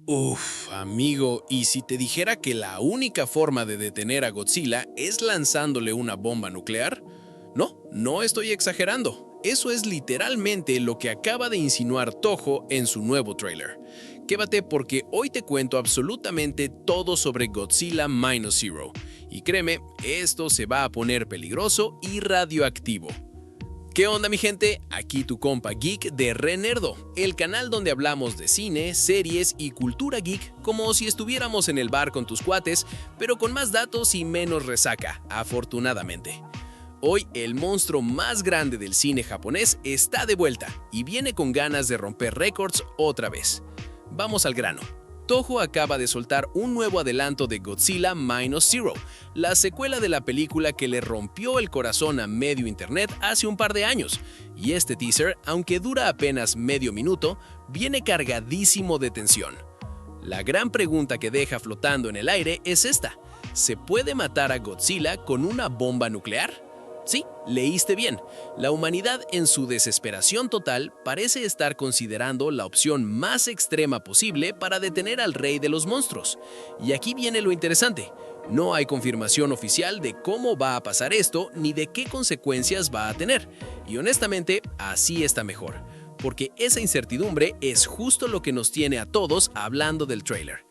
Uf, amigo, ¿y si te dijera que la única forma de detener a Godzilla es lanzándole una bomba nuclear? No, no estoy exagerando. Eso es literalmente lo que acaba de insinuar Toho en su nuevo tráiler. Quédate porque hoy te cuento absolutamente todo sobre Godzilla Minus Zero. Y créeme, esto se va a poner peligroso y radioactivo. ¿Qué onda mi gente? Aquí tu compa geek de Renerdo, el canal donde hablamos de cine, series y cultura geek como si estuviéramos en el bar con tus cuates, pero con más datos y menos resaca, afortunadamente. Hoy el monstruo más grande del cine japonés está de vuelta y viene con ganas de romper récords otra vez. Vamos al grano. Toho acaba de soltar un nuevo adelanto de Godzilla Minus Zero, la secuela de la película que le rompió el corazón a medio internet hace un par de años. Y este teaser, aunque dura apenas medio minuto, viene cargadísimo de tensión. La gran pregunta que deja flotando en el aire es esta: ¿se puede matar a Godzilla con una bomba nuclear? Sí, leíste bien. La humanidad en su desesperación total parece estar considerando la opción más extrema posible para detener al rey de los monstruos. Y aquí viene lo interesante. No hay confirmación oficial de cómo va a pasar esto ni de qué consecuencias va a tener. Y honestamente, así está mejor. Porque esa incertidumbre es justo lo que nos tiene a todos hablando del tráiler.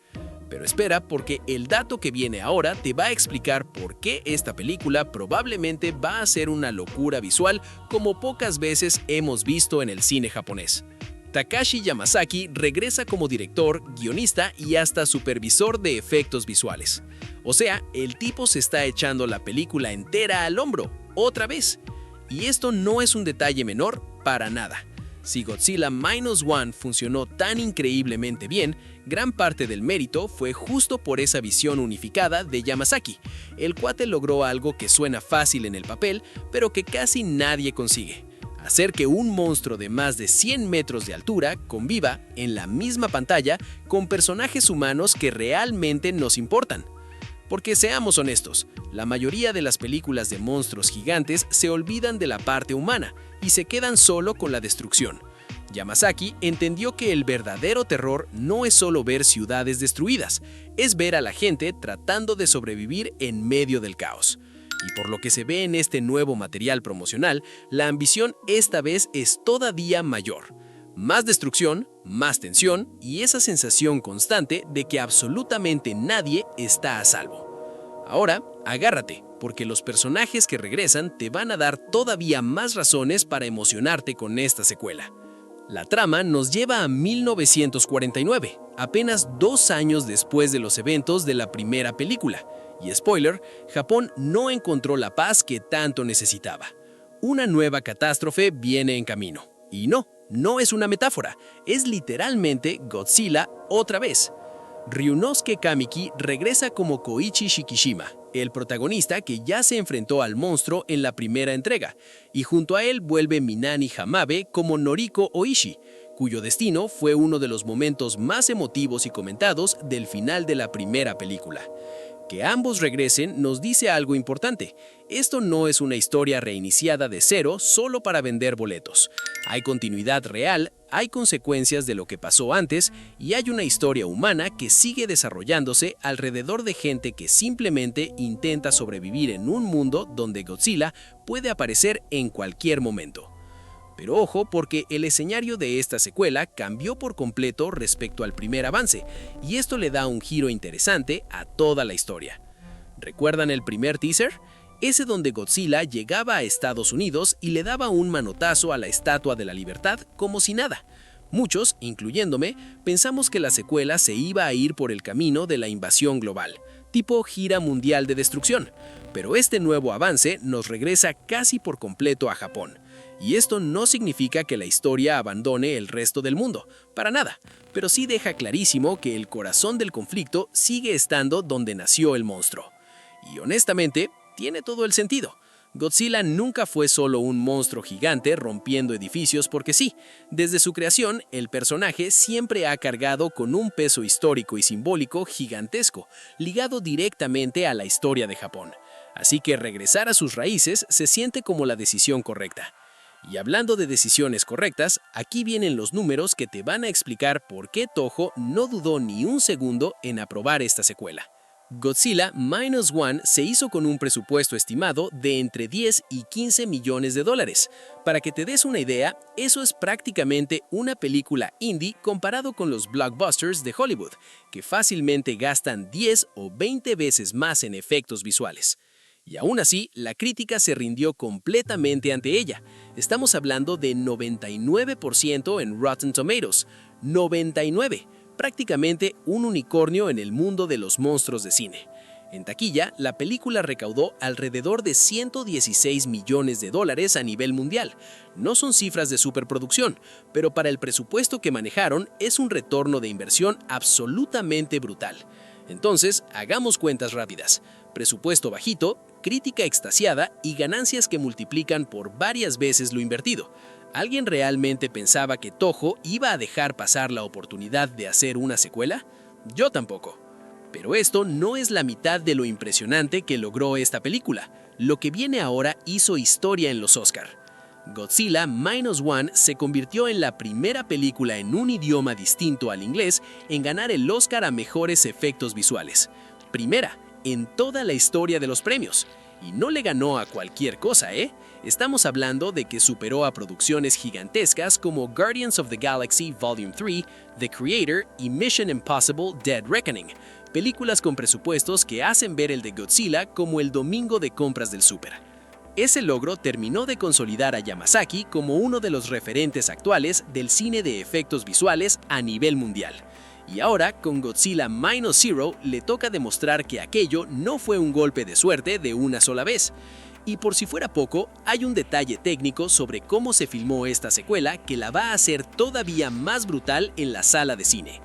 Pero espera, porque el dato que viene ahora te va a explicar por qué esta película probablemente va a ser una locura visual como pocas veces hemos visto en el cine japonés. Takashi Yamazaki regresa como director, guionista y hasta supervisor de efectos visuales. O sea, el tipo se está echando la película entera al hombro, otra vez. Y esto no es un detalle menor para nada. Si Godzilla Minus One funcionó tan increíblemente bien, gran parte del mérito fue justo por esa visión unificada de Yamazaki. El cuate logró algo que suena fácil en el papel, pero que casi nadie consigue: hacer que un monstruo de más de 100 metros de altura conviva en la misma pantalla con personajes humanos que realmente nos importan. Porque seamos honestos, la mayoría de las películas de monstruos gigantes se olvidan de la parte humana y se quedan solo con la destrucción. Yamazaki entendió que el verdadero terror no es solo ver ciudades destruidas, es ver a la gente tratando de sobrevivir en medio del caos. Y por lo que se ve en este nuevo material promocional, la ambición esta vez es todavía mayor. Más destrucción, más tensión y esa sensación constante de que absolutamente nadie está a salvo. Ahora, agárrate, porque los personajes que regresan te van a dar todavía más razones para emocionarte con esta secuela. La trama nos lleva a 1949, apenas 2 años después de los eventos de la primera película. Y spoiler, Japón no encontró la paz que tanto necesitaba. Una nueva catástrofe viene en camino. Y no es una metáfora, es literalmente Godzilla otra vez. Ryunosuke Kamiki regresa como Koichi Shikishima, el protagonista que ya se enfrentó al monstruo en la primera entrega, y junto a él vuelve Minami Hamabe como Noriko Oishi, cuyo destino fue uno de los momentos más emotivos y comentados del final de la primera película. Que ambos regresen nos dice algo importante: esto no es una historia reiniciada de cero solo para vender boletos. Hay continuidad real, hay consecuencias de lo que pasó antes y hay una historia humana que sigue desarrollándose alrededor de gente que simplemente intenta sobrevivir en un mundo donde Godzilla puede aparecer en cualquier momento. Pero ojo, porque el escenario de esta secuela cambió por completo respecto al primer avance, y esto le da un giro interesante a toda la historia. ¿Recuerdan el primer teaser? Ese donde Godzilla llegaba a Estados Unidos y le daba un manotazo a la Estatua de la Libertad como si nada. Muchos, incluyéndome, pensamos que la secuela se iba a ir por el camino de la invasión global, tipo gira mundial de destrucción, pero este nuevo avance nos regresa casi por completo a Japón. Y esto no significa que la historia abandone el resto del mundo, para nada, pero sí deja clarísimo que el corazón del conflicto sigue estando donde nació el monstruo. Y honestamente, tiene todo el sentido. Godzilla nunca fue solo un monstruo gigante rompiendo edificios porque sí. Desde su creación, el personaje siempre ha cargado con un peso histórico y simbólico gigantesco, ligado directamente a la historia de Japón. Así que regresar a sus raíces se siente como la decisión correcta. Y hablando de decisiones correctas, aquí vienen los números que te van a explicar por qué Toho no dudó ni un segundo en aprobar esta secuela. Godzilla Minus One se hizo con un presupuesto estimado de entre 10 y 15 millones de dólares. Para que te des una idea, eso es prácticamente una película indie comparado con los blockbusters de Hollywood, que fácilmente gastan 10 o 20 veces más en efectos visuales. Y aún así, la crítica se rindió completamente ante ella. Estamos hablando de 99% en Rotten Tomatoes. 99%. Prácticamente un unicornio en el mundo de los monstruos de cine. En taquilla, la película recaudó alrededor de 116 millones de dólares a nivel mundial. No son cifras de superproducción, pero para el presupuesto que manejaron es un retorno de inversión absolutamente brutal. Entonces, hagamos cuentas rápidas. Presupuesto bajito, crítica extasiada y ganancias que multiplican por varias veces lo invertido. ¿Alguien realmente pensaba que Toho iba a dejar pasar la oportunidad de hacer una secuela? Yo tampoco. Pero esto no es la mitad de lo impresionante que logró esta película. Lo que viene ahora hizo historia en los Oscar. Godzilla Minus One se convirtió en la primera película en un idioma distinto al inglés en ganar el Oscar a mejores efectos visuales. Primera en toda la historia de los premios. Y no le ganó a cualquier cosa, ¿eh? Estamos hablando de que superó a producciones gigantescas como Guardians of the Galaxy Volume 3, The Creator y Mission Impossible Dead Reckoning, películas con presupuestos que hacen ver el de Godzilla como el domingo de compras del súper. Ese logro terminó de consolidar a Yamazaki como uno de los referentes actuales del cine de efectos visuales a nivel mundial. Y ahora, con Godzilla Minus Zero, le toca demostrar que aquello no fue un golpe de suerte de una sola vez. Y por si fuera poco, hay un detalle técnico sobre cómo se filmó esta secuela que la va a hacer todavía más brutal en la sala de cine.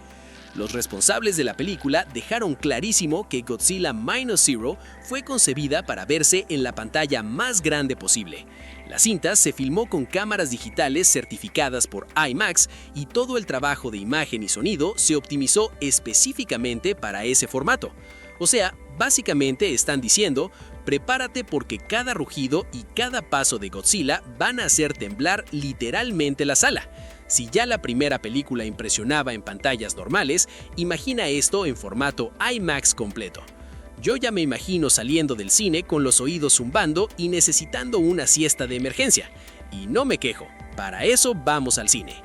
Los responsables de la película dejaron clarísimo que Godzilla Minus Zero fue concebida para verse en la pantalla más grande posible. La cinta se filmó con cámaras digitales certificadas por IMAX y todo el trabajo de imagen y sonido se optimizó específicamente para ese formato. O sea, básicamente están diciendo, prepárate porque cada rugido y cada paso de Godzilla van a hacer temblar literalmente la sala. Si ya la primera película impresionaba en pantallas normales, imagina esto en formato IMAX completo. Yo ya me imagino saliendo del cine con los oídos zumbando y necesitando una siesta de emergencia. Y no me quejo, para eso vamos al cine.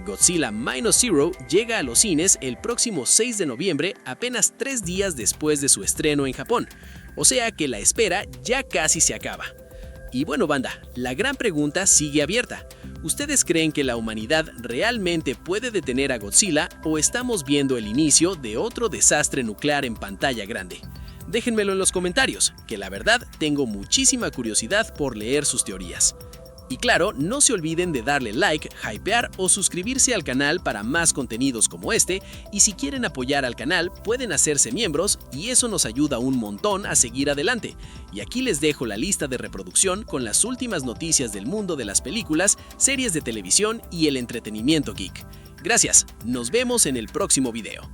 Godzilla Minus Zero llega a los cines el próximo 6 de noviembre, apenas 3 días después de su estreno en Japón. O sea que la espera ya casi se acaba. Y bueno, banda, la gran pregunta sigue abierta. ¿Ustedes creen que la humanidad realmente puede detener a Godzilla o estamos viendo el inicio de otro desastre nuclear en pantalla grande? Déjenmelo en los comentarios, que la verdad tengo muchísima curiosidad por leer sus teorías. Y claro, no se olviden de darle like, hypear o suscribirse al canal para más contenidos como este, y si quieren apoyar al canal pueden hacerse miembros y eso nos ayuda un montón a seguir adelante. Y aquí les dejo la lista de reproducción con las últimas noticias del mundo de las películas, series de televisión y el entretenimiento geek. Gracias, nos vemos en el próximo video.